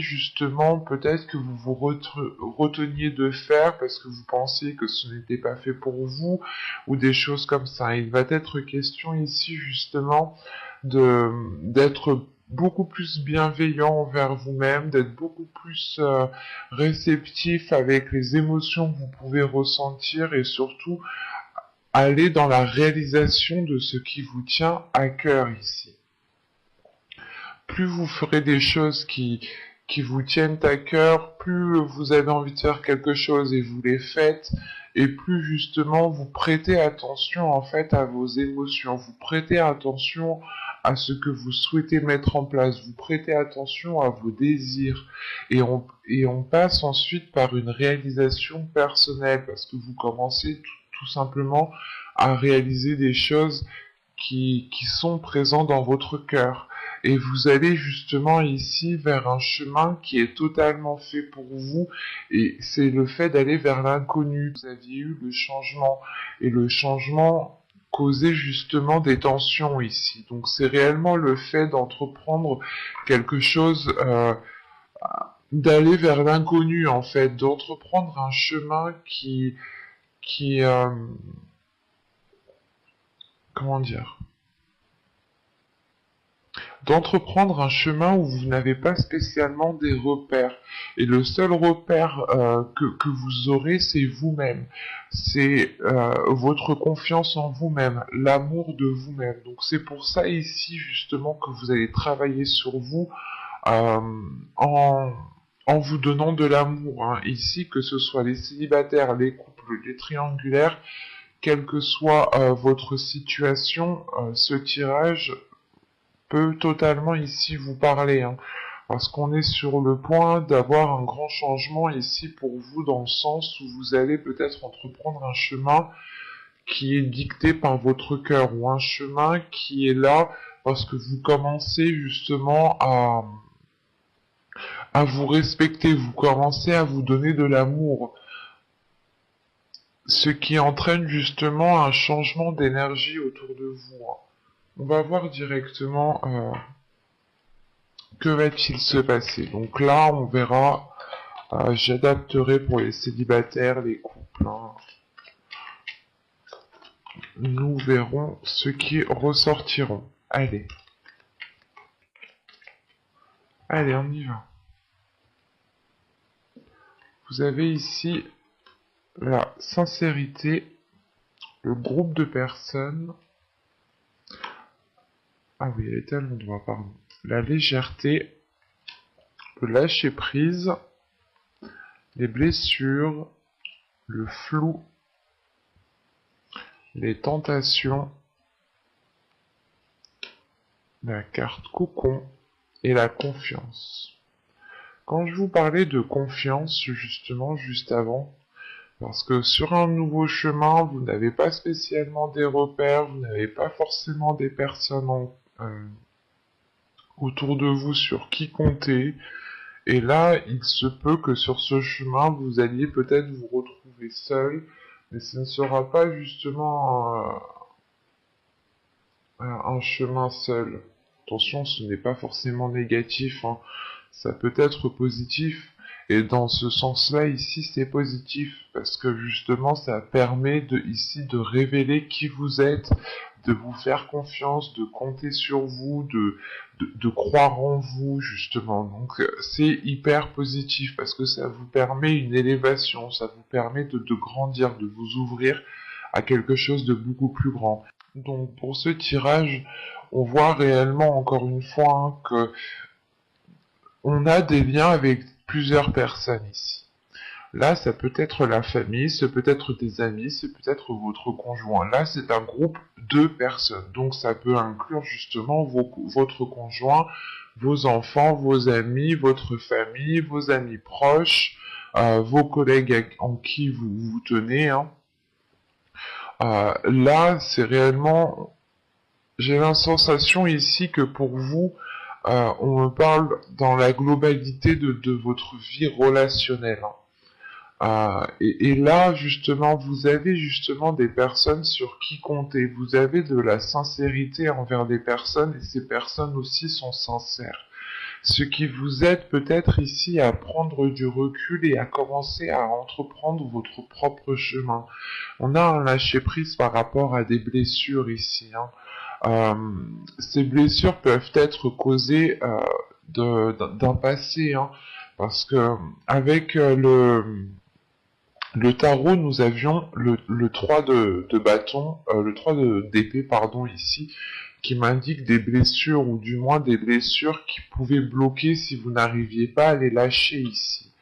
justement peut-être que vous vous reteniez de faire parce que vous pensiez que ce n'était pas fait pour vous ou des choses comme ça. Il va être question ici justement de d'être beaucoup plus bienveillant envers vous-même, d'être beaucoup plus réceptif avec les émotions que vous pouvez ressentir et surtout aller dans la réalisation de ce qui vous tient à cœur ici. Plus vous ferez des choses qui vous tiennent à cœur, plus vous avez envie de faire quelque chose et vous les faites, et plus justement vous prêtez attention en fait à vos émotions, vous prêtez attention à ce que vous souhaitez mettre en place, vous prêtez attention à vos désirs, et on passe ensuite par une réalisation personnelle, parce que vous commencez tout simplement à réaliser des choses qui sont présents dans votre cœur. Et vous allez justement ici vers un chemin qui est totalement fait pour vous, et c'est le fait d'aller vers l'inconnu. Vous aviez eu le changement, et le changement causait justement des tensions ici. Donc c'est réellement le fait d'entreprendre quelque chose, d'aller vers l'inconnu en fait, d'entreprendre un chemin qui comment dire, d'entreprendre un chemin où vous n'avez pas spécialement des repères. Et le seul repère que vous aurez, c'est vous-même. C'est votre confiance en vous-même, l'amour de vous-même. Donc c'est pour ça ici justement que vous allez travailler sur vous euh, en, en vous donnant de l'amour. Hein. Ici, que ce soit les célibataires, les couples, les triangulaires, quelle que soit votre situation, ce tirage peut totalement ici vous parler, hein, parce qu'on est sur le point d'avoir un grand changement ici pour vous dans le sens où vous allez peut-être entreprendre un chemin qui est dicté par votre cœur ou un chemin qui est là parce que vous commencez justement à vous respecter, vous commencez à vous donner de l'amour, ce qui entraîne justement un changement d'énergie autour de vous. Hein. On va voir directement que va-t-il se passer. Donc là, on verra, j'adapterai pour les célibataires, les couples. Hein. Nous verrons ce qui ressortiront. Allez. Allez, on y va. Vous avez ici la sincérité, le groupe de personnes. Ah oui, elle était à l'endroit, pardon. La légèreté, le lâcher prise, les blessures, le flou, les tentations, la carte cocon et la confiance. Quand je vous parlais de confiance, justement, juste avant, parce que sur un nouveau chemin, vous n'avez pas spécialement des repères, vous n'avez pas forcément des personnes autour de vous sur qui compter, et là, il se peut que sur ce chemin, vous alliez peut-être vous retrouver seul, mais ce ne sera pas justement un chemin seul. Attention, ce n'est pas forcément négatif, hein. Ça peut être positif, et dans ce sens-là, ici, c'est positif, parce que justement, ça permet ici de révéler qui vous êtes, de vous faire confiance, de compter sur vous, de croire en vous, justement. Donc, c'est hyper positif, parce que ça vous permet une élévation, ça vous permet de grandir, de vous ouvrir à quelque chose de beaucoup plus grand. Donc, pour ce tirage, on voit réellement, encore une fois, hein, que on a des liens avec plusieurs personnes ici. Là, ça peut être la famille, ça peut être des amis, c'est peut-être votre conjoint. Là, c'est un groupe de personnes. Donc, ça peut inclure justement votre conjoint, vos enfants, vos amis, votre famille, vos amis proches, vos collègues en qui vous vous tenez. Hein. Là, c'est réellement... J'ai la sensation ici que pour vous, on me parle dans la globalité de votre vie relationnelle. Hein. Et là, justement, vous avez justement des personnes sur qui compter. Vous avez de la sincérité envers des personnes et ces personnes aussi sont sincères. ce qui vous aide peut-être ici à prendre du recul et à commencer à entreprendre votre propre chemin. On a un lâcher-prise par rapport à des blessures ici, hein. Ces blessures peuvent être causées d'un passé, hein, parce que avec le tarot, nous avions le 3 de bâton, le 3 d'épée, pardon, ici, qui m'indique des blessures, ou du moins des blessures qui pouvaient bloquer si vous n'arriviez pas à les lâcher ici.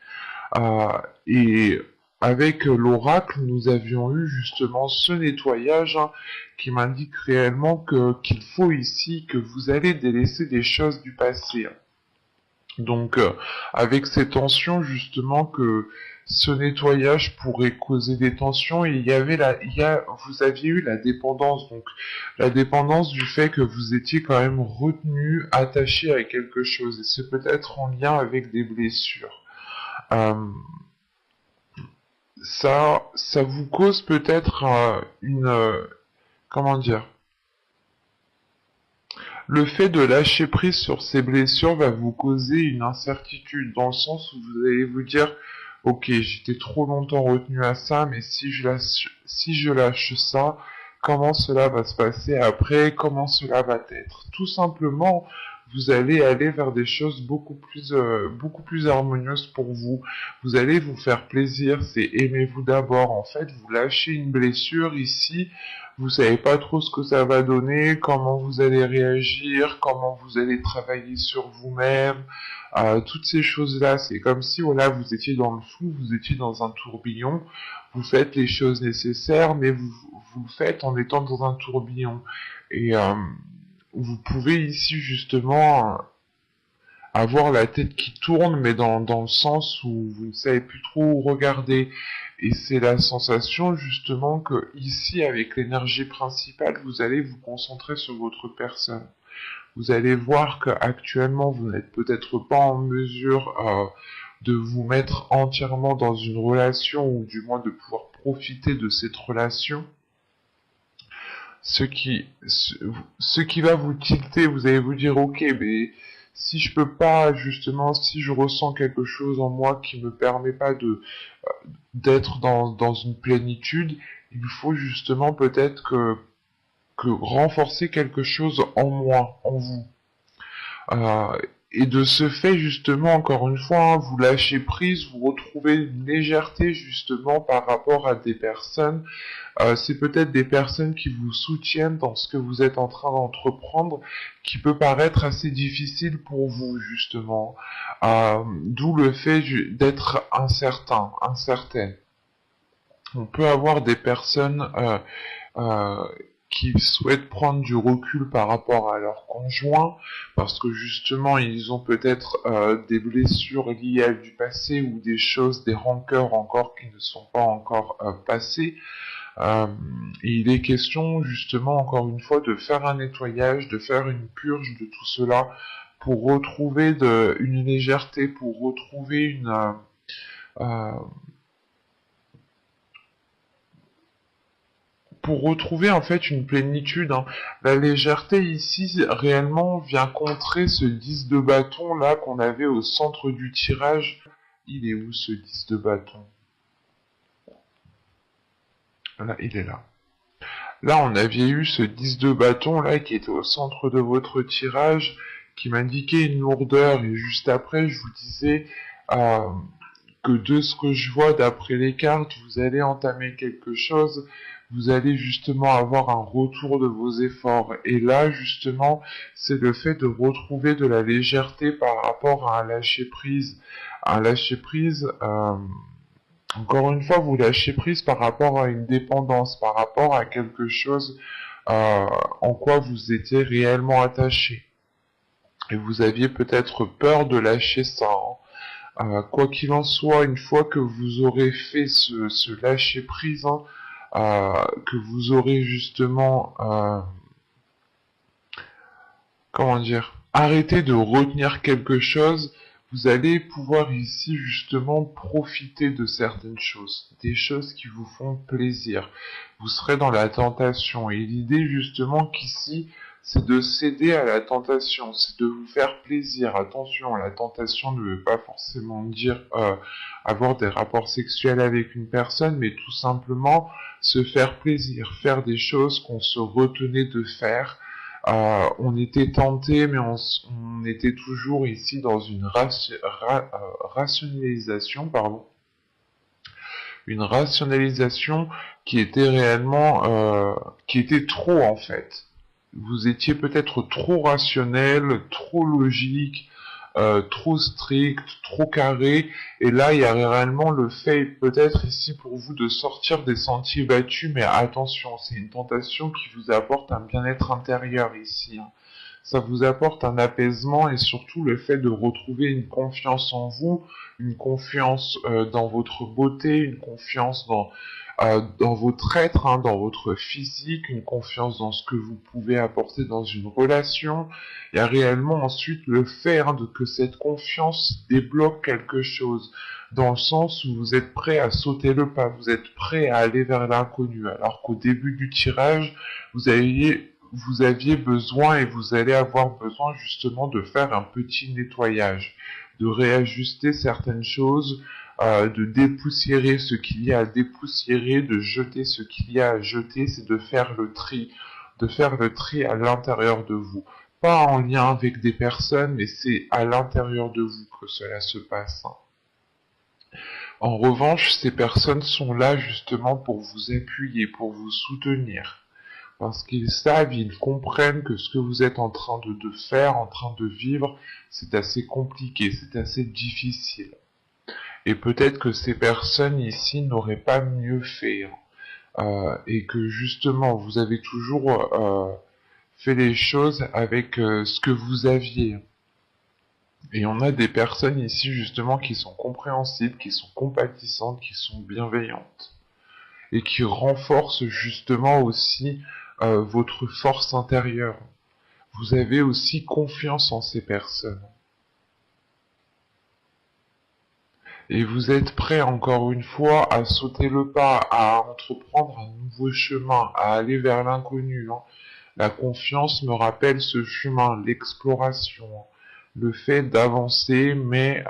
Euh, et avec l'oracle, nous avions eu justement ce nettoyage, hein, qui m'indique réellement qu'il faut ici que vous allez délaisser des choses du passé, hein. Donc, avec ces tensions, justement, que ce nettoyage pourrait causer des tensions, et vous aviez eu la dépendance, donc la dépendance du fait que vous étiez quand même retenu, attaché à quelque chose, et c'est peut-être en lien avec des blessures. Euh, ça vous cause peut-être comment dire, le fait de lâcher prise sur ces blessures va vous causer une incertitude, dans le sens où vous allez vous dire, ok, j'étais trop longtemps retenu à ça, mais si je lâche ça, comment cela va se passer après, comment cela va être. Tout simplement, vous allez aller vers des choses beaucoup plus harmonieuses pour vous. Vous allez vous faire plaisir, c'est aimez-vous d'abord. En fait, vous lâchez une blessure ici, vous savez pas trop ce que ça va donner, comment vous allez réagir, comment vous allez travailler sur vous-même, toutes ces choses-là. C'est comme si, voilà, vous étiez dans le flou, vous étiez dans un tourbillon, vous faites les choses nécessaires, mais vous le faites en étant dans un tourbillon. Et vous pouvez ici, justement, avoir la tête qui tourne, mais dans le sens où vous ne savez plus trop où regarder. Et c'est la sensation justement que ici, avec l'énergie principale, vous allez vous concentrer sur votre personne. Vous allez voir qu'actuellement, vous n'êtes peut-être pas en mesure de vous mettre entièrement dans une relation, ou du moins de pouvoir profiter de cette relation. Ce qui va vous tilter, vous allez vous dire, ok, mais si je peux pas, justement, si je ressens quelque chose en moi qui me permet pas d'être dans une plénitude, il faut justement peut-être que renforcer quelque chose en moi, en vous. Euh, et de ce fait, justement, encore une fois, hein, vous lâchez prise, vous retrouvez une légèreté, justement, par rapport à des personnes. C'est peut-être des personnes qui vous soutiennent dans ce que vous êtes en train d'entreprendre, qui peut paraître assez difficile pour vous, justement. D'où le fait d'être incertaine. On peut avoir des personnes euh, qui souhaitent prendre du recul par rapport à leur conjoint, parce que justement ils ont peut-être des blessures liées à du passé, ou des choses, des rancœurs encore qui ne sont pas encore passées. Et il est question justement encore une fois de faire un nettoyage, de faire une purge de tout cela, pour retrouver une légèreté, euh, pour retrouver en fait une plénitude, hein. La légèreté ici réellement vient contrer ce 10 de bâton là qu'on avait au centre du tirage. Il est où ce 10 de bâton? Là, il est là. Là, on avait eu ce 10 de bâton là qui était au centre de votre tirage, qui m'indiquait une lourdeur, et juste après je vous disais euh, que de ce que je vois d'après les cartes, vous allez entamer quelque chose, vous allez justement avoir un retour de vos efforts. Et là, justement, c'est le fait de retrouver de la légèreté par rapport à un lâcher-prise. Un lâcher-prise, encore une fois, vous lâchez prise par rapport à une dépendance, par rapport à quelque chose en quoi vous étiez réellement attaché. Et vous aviez peut-être peur de lâcher ça, hein. Quoi qu'il en soit, une fois que vous aurez fait ce lâcher prise, hein, que vous aurez justement, comment dire, arrêté de retenir quelque chose, vous allez pouvoir ici justement profiter de certaines choses, des choses qui vous font plaisir. Vous serez dans la tentation, et l'idée justement qu'ici, c'est de céder à la tentation, c'est de vous faire plaisir. Attention, la tentation ne veut pas forcément dire avoir des rapports sexuels avec une personne, mais tout simplement se faire plaisir, faire des choses qu'on se retenait de faire. On était tenté, mais on était toujours ici dans une rationalisation, pardon, une rationalisation qui était réellement, qui était trop en fait. Vous étiez peut-être trop rationnel, trop logique, trop strict, trop carré, et là il y a réellement le fait peut-être ici pour vous de sortir des sentiers battus, mais attention, c'est une tentation qui vous apporte un bien-être intérieur ici, hein. Ça vous apporte un apaisement et surtout le fait de retrouver une confiance en vous, une confiance dans votre beauté, une confiance dans votre être, hein, dans votre physique, une confiance dans ce que vous pouvez apporter dans une relation. Il y a réellement ensuite le fait que cette confiance débloque quelque chose, dans le sens où vous êtes prêt à sauter le pas, vous êtes prêt à aller vers l'inconnu, alors qu'au début du tirage, vous aviez besoin et vous allez avoir besoin justement de faire un petit nettoyage, de réajuster certaines choses, de dépoussiérer ce qu'il y a à dépoussiérer, de jeter ce qu'il y a à jeter, c'est de faire le tri à l'intérieur de vous. Pas en lien avec des personnes, mais c'est à l'intérieur de vous que cela se passe. En revanche, ces personnes sont là justement pour vous appuyer, pour vous soutenir. Parce qu'ils savent, ils comprennent que ce que vous êtes en train de faire, en train de vivre, c'est assez compliqué, c'est assez difficile. Et peut-être que ces personnes ici n'auraient pas mieux fait, hein. Et que justement, vous avez toujours fait les choses avec ce que vous aviez. Et on a des personnes ici justement qui sont compréhensibles, qui sont compatissantes, qui sont bienveillantes. Et qui renforcent justement aussi votre force intérieure. Vous avez aussi confiance en ces personnes. Et vous êtes prêt encore une fois à sauter le pas, à entreprendre un nouveau chemin, à aller vers l'inconnu, hein. La confiance me rappelle ce chemin, l'exploration, hein. Le fait d'avancer, mais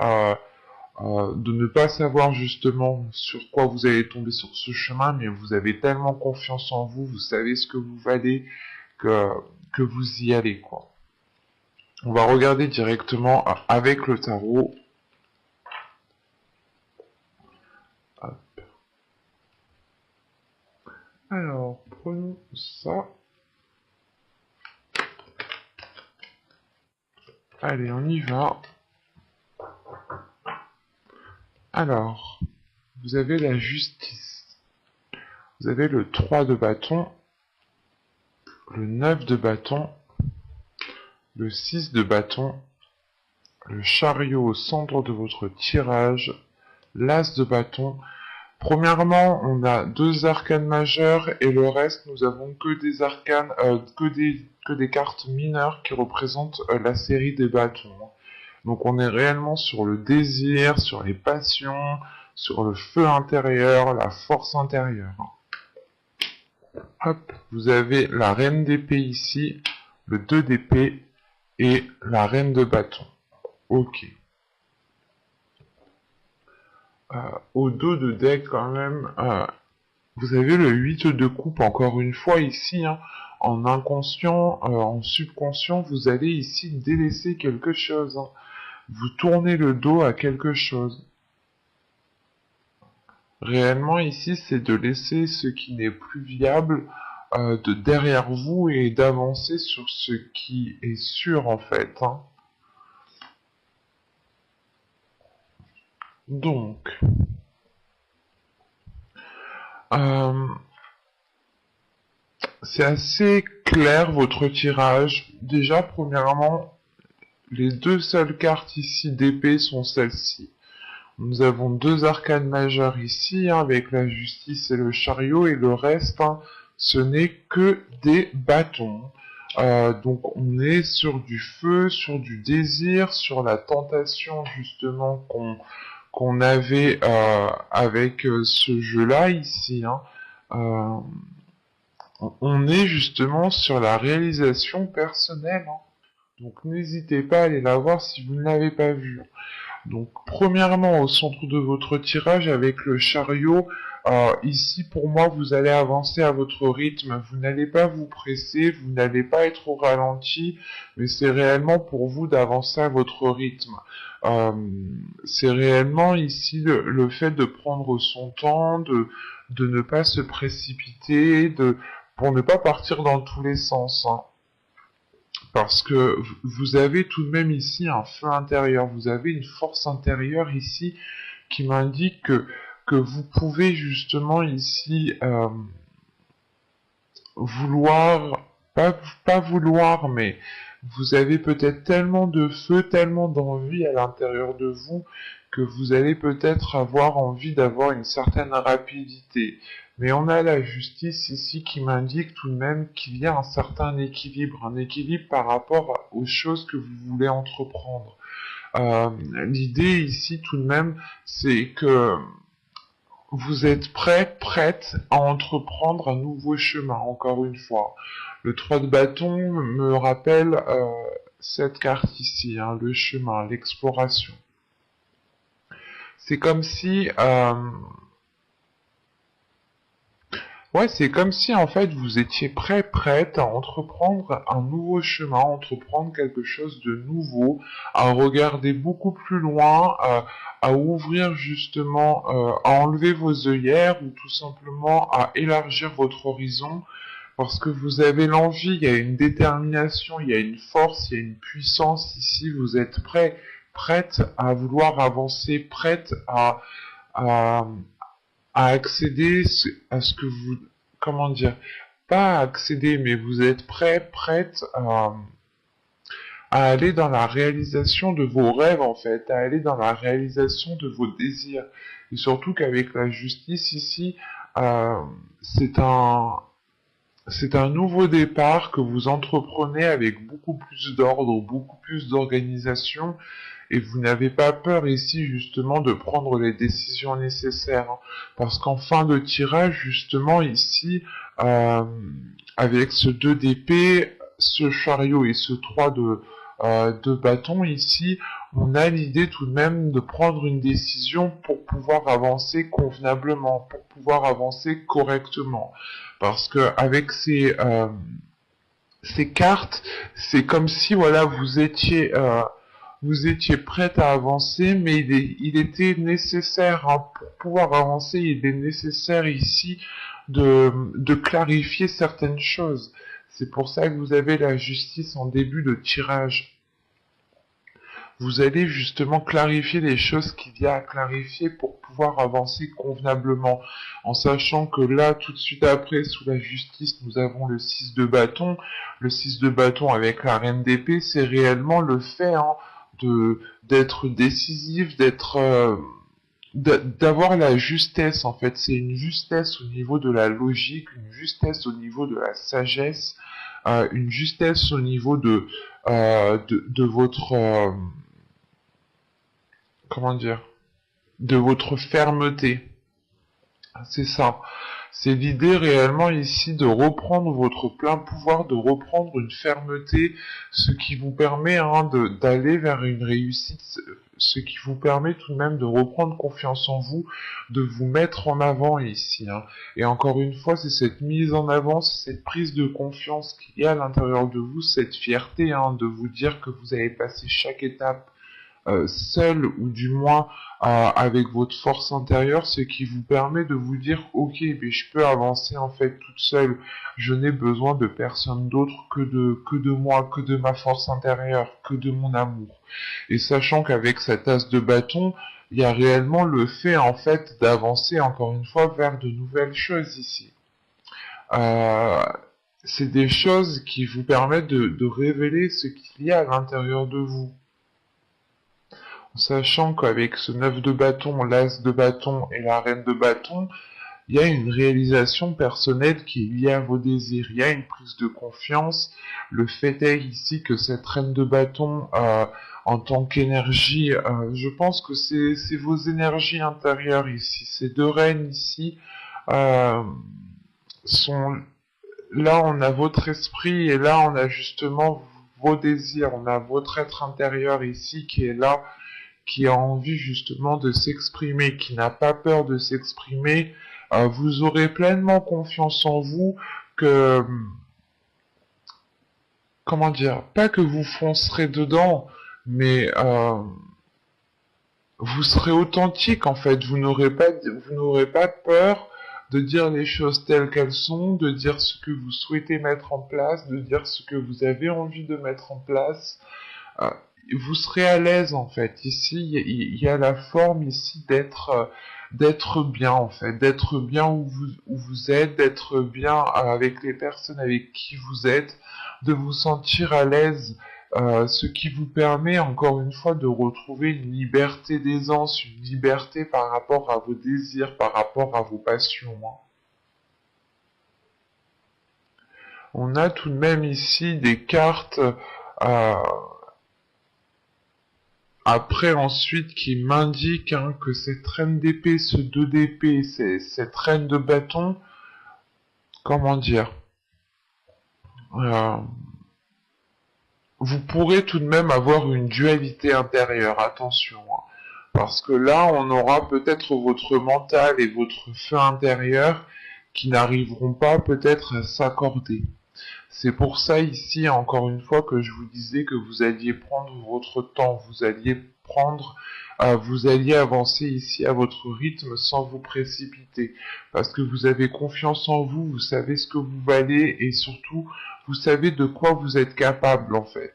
de ne pas savoir justement sur quoi vous allez tomber sur ce chemin, mais vous avez tellement confiance en vous, vous savez ce que vous valez, que, que vous y allez, quoi. On va regarder directement avec le tarot. Alors, prenons ça. Allez, on y va. Alors, vous avez la justice. Vous avez le 3 de bâton, le 9 de bâton, le 6 de bâton, le chariot au centre de votre tirage, l'as de bâton. Premièrement, on a 2 arcanes majeures et le reste, nous avons que des arcanes, que des cartes mineures qui représentent la série des bâtons. Donc on est réellement sur le désir, sur les passions, sur le feu intérieur, la force intérieure. Hop, vous avez la reine d'épée ici, le 2 d'épée et la reine de bâton. Ok. Au dos de deck quand même, vous avez le 8 de coupe encore une fois ici, hein. En inconscient, en subconscient, vous allez ici délaisser quelque chose, hein. Vous tournez le dos à quelque chose. Réellement ici, c'est de laisser ce qui n'est plus viable de derrière vous et d'avancer sur ce qui est sûr en fait, hein. Donc, c'est assez clair votre tirage. Déjà, premièrement, les 2 seules cartes ici d'épée sont celles-ci. Nous avons 2 arcanes majeures ici, hein, avec la justice et le chariot, et le reste, hein, ce n'est que des bâtons. Donc on est sur du feu, sur du désir, sur la tentation justement qu'on avait avec ce jeu-là ici, hein. On est justement sur la réalisation personnelle, hein. Donc n'hésitez pas à aller la voir si vous ne l'avez pas vue. Donc premièrement, au centre de votre tirage avec le chariot, ici pour moi vous allez avancer à votre rythme, vous n'allez pas vous presser, vous n'allez pas être au ralenti, mais c'est réellement pour vous d'avancer à votre rythme. Euh, c'est réellement ici le fait de prendre son temps, de ne pas se précipiter, pour ne pas partir dans tous les sens, hein. Parce que vous avez tout de même ici un feu intérieur, vous avez une force intérieure ici qui m'indique que vous pouvez justement ici vouloir, pas vouloir, mais vous avez peut-être tellement de feu, tellement d'envie à l'intérieur de vous que vous allez peut-être avoir envie d'avoir une certaine rapidité. Mais on a la justice ici qui m'indique tout de même qu'il y a un équilibre par rapport aux choses que vous voulez entreprendre. L'idée ici tout de même, c'est que vous êtes prête à entreprendre un nouveau chemin, encore une fois. Le 3 de bâton me rappelle cette carte ici, hein, le chemin, l'exploration. C'est comme si ouais, c'est comme si en fait vous étiez prête à entreprendre un nouveau chemin, entreprendre quelque chose de nouveau, à regarder beaucoup plus loin, à ouvrir justement, à enlever vos œillères ou tout simplement à élargir votre horizon parce que vous avez l'envie, il y a une détermination, il y a une force, il y a une puissance ici, vous êtes prête à vouloir avancer, à, à accéder à ce que vous, comment dire, pas à accéder, mais vous êtes prête à aller dans la réalisation de vos rêves, en fait, à aller dans la réalisation de vos désirs. Et surtout qu'avec la justice ici, euh, c'est un, c'est un nouveau départ que vous entreprenez avec beaucoup plus d'ordre, beaucoup plus d'organisation, et vous n'avez pas peur ici justement de prendre les décisions nécessaires, hein. Parce qu'en fin de tirage, justement ici, euh, avec ce 2 d'épée, ce chariot et ce 3 de bâton ici, on a l'idée tout de même de prendre une décision pour pouvoir avancer convenablement, pour pouvoir avancer correctement. Parce que avec ces cartes, c'est comme si voilà vous étiez prête à avancer, mais il était nécessaire, hein, pour pouvoir avancer, il est nécessaire ici de clarifier certaines choses. C'est pour ça que vous avez la justice en début de tirage. Vous allez justement clarifier les choses qu'il y a à clarifier pour pouvoir avancer convenablement, en sachant que là, tout de suite après, sous la justice, nous avons le 6 de bâton. Le 6 de bâton avec la reine d'épée, c'est réellement le fait, hein, d'être décisif, d'avoir la justesse, en fait. C'est une justesse au niveau de la logique, une justesse au niveau de la sagesse, une justesse au niveau de votre comment dire, de votre fermeté. C'est ça. C'est l'idée réellement ici de reprendre votre plein pouvoir, de reprendre une fermeté, ce qui vous permet, hein, d'aller vers une réussite, ce qui vous permet tout de même de reprendre confiance en vous, de vous mettre en avant ici, hein. Et encore une fois, c'est cette mise en avant, c'est cette prise de confiance qu'il y a à l'intérieur de vous, cette fierté, hein, de vous dire que vous avez passé chaque étape seul ou du moins avec votre force intérieure, ce qui vous permet de vous dire ok, mais je peux avancer en fait toute seule, je n'ai besoin de personne d'autre que de moi, que de ma force intérieure, que de mon amour. Et sachant qu'avec cette as de bâton, il y a réellement le fait en fait d'avancer encore une fois vers de nouvelles choses ici. Euh, c'est des choses qui vous permettent de révéler ce qu'il y a à l'intérieur de vous. Sachant qu'avec ce 9 de bâton, l'as de bâton et la reine de bâton, il y a une réalisation personnelle qui est liée à vos désirs, il y a une prise de confiance. Le fait est ici que cette reine de bâton, en tant qu'énergie, je pense que c'est vos énergies intérieures ici. Ces deux reines ici euh, sont là on a votre esprit et là on a justement vos désirs, on a votre être intérieur ici qui est là, qui a envie justement de s'exprimer, qui n'a pas peur de s'exprimer. Vous aurez pleinement confiance en vous que, comment dire, pas que vous foncerez dedans, mais vous serez authentique en fait. Vous n'aurez pas peur de dire les choses telles qu'elles sont, de dire ce que vous souhaitez mettre en place, de dire ce que vous avez envie de mettre en place. Euh, vous serez à l'aise en fait. Ici, il y a la forme ici d'être bien en fait, d'être bien où vous êtes, d'être bien avec les personnes avec qui vous êtes, de vous sentir à l'aise, ce qui vous permet encore une fois de retrouver une liberté d'aisance, une liberté par rapport à vos désirs, par rapport à vos passions, hein. On a tout de même ici des cartes euh, après ensuite qui m'indique que cette reine d'épée, ce 2 d'épée, cette reine de bâton, comment dire, euh, vous pourrez tout de même avoir une dualité intérieure, attention, hein, parce que là on aura peut-être votre mental et votre feu intérieur qui n'arriveront pas peut-être à s'accorder. C'est pour ça ici, encore une fois, que je vous disais que vous alliez prendre votre temps, vous alliez avancer ici à votre rythme sans vous précipiter, parce que vous avez confiance en vous, vous savez ce que vous valez et surtout, vous savez de quoi vous êtes capable en fait.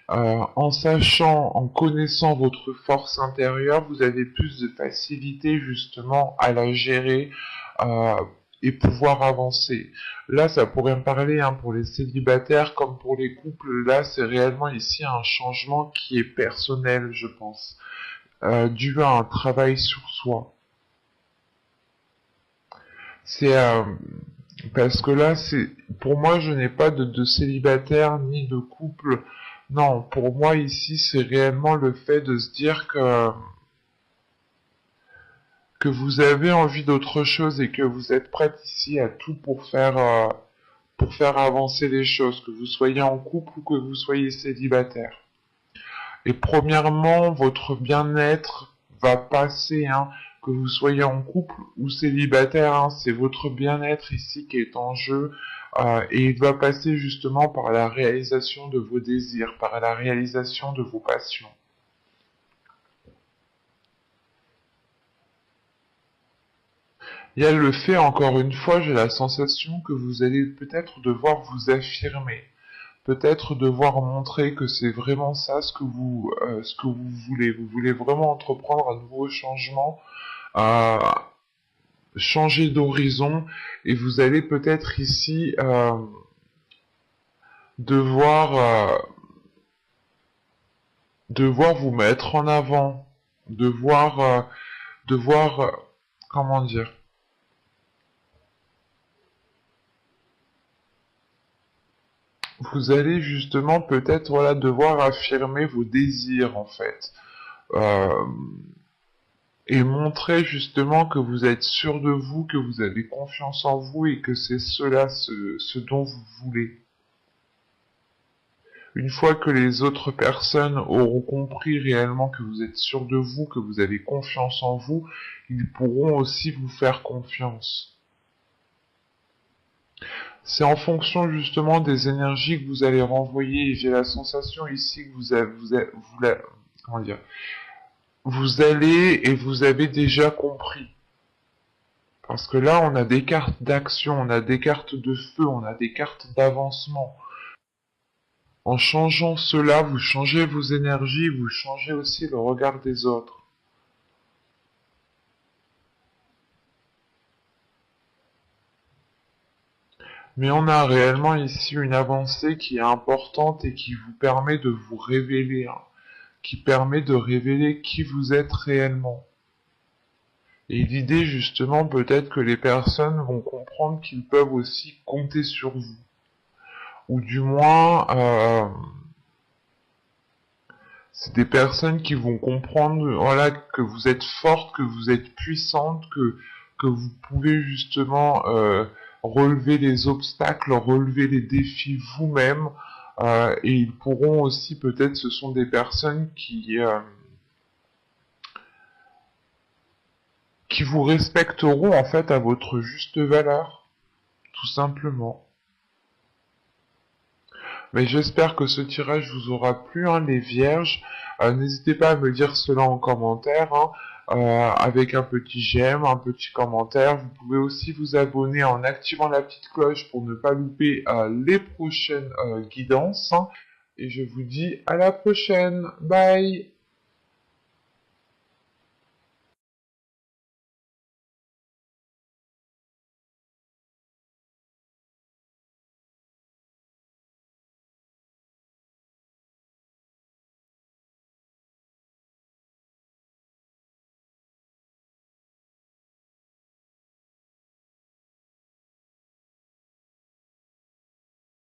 En sachant, en connaissant votre force intérieure, vous avez plus de facilité justement à la gérer euh, et pouvoir avancer. Là, ça pourrait me parler pour les célibataires comme pour les couples. Là, c'est réellement ici un changement qui est personnel, je pense, dû à un travail sur soi. C'est parce que là, c'est pour moi, je n'ai pas de célibataire ni de couple. Non, pour moi ici, c'est réellement le fait de se dire que vous avez envie d'autre chose et que vous êtes prête ici à tout pour faire avancer les choses, que vous soyez en couple ou que vous soyez célibataire. Et premièrement, votre bien-être va passer, que vous soyez en couple ou célibataire, c'est votre bien-être ici qui est en jeu, et il va passer justement par la réalisation de vos désirs, par la réalisation de vos passions. Il y a le fait, encore une fois, j'ai la sensation que vous allez peut-être devoir vous affirmer, peut-être devoir montrer que c'est vraiment ça ce que vous voulez. Vous voulez vraiment entreprendre un nouveau changement, euh, changer d'horizon, et vous allez peut-être ici devoir, devoir vous mettre en avant, devoir, devoir, comment dire, vous allez justement peut-être voilà devoir affirmer vos désirs en fait. Euh, et montrer justement que vous êtes sûr de vous, que vous avez confiance en vous et que c'est cela ce dont vous voulez. Une fois que les autres personnes auront compris réellement que vous êtes sûr de vous, que vous avez confiance en vous, ils pourront aussi vous faire confiance. C'est en fonction justement des énergies que vous allez renvoyer. J'ai la sensation ici que comment dire, vous allez et vous avez déjà compris. Parce que là, on a des cartes d'action, on a des cartes de feu, on a des cartes d'avancement. En changeant cela, vous changez vos énergies, vous changez aussi le regard des autres. Mais on a réellement ici une avancée qui est importante et qui vous permet de vous révéler, qui permet de révéler qui vous êtes réellement. Et l'idée justement peut-être que les personnes vont comprendre qu'ils peuvent aussi compter sur vous. Ou du moins, c'est des personnes qui vont comprendre, voilà, que vous êtes forte, que vous êtes puissante, que vous pouvez justement relever les obstacles, relever les défis vous-même, et ils pourront aussi, peut-être, ce sont des personnes qui vous respecteront en fait à votre juste valeur, tout simplement. Mais j'espère que ce tirage vous aura plu, hein, les vierges. N'hésitez pas à me dire cela en commentaire, hein, avec un petit j'aime, un petit commentaire. Vous pouvez aussi vous abonner en activant la petite cloche pour ne pas louper les prochaines guidances, hein. Et je vous dis à la prochaine. Bye!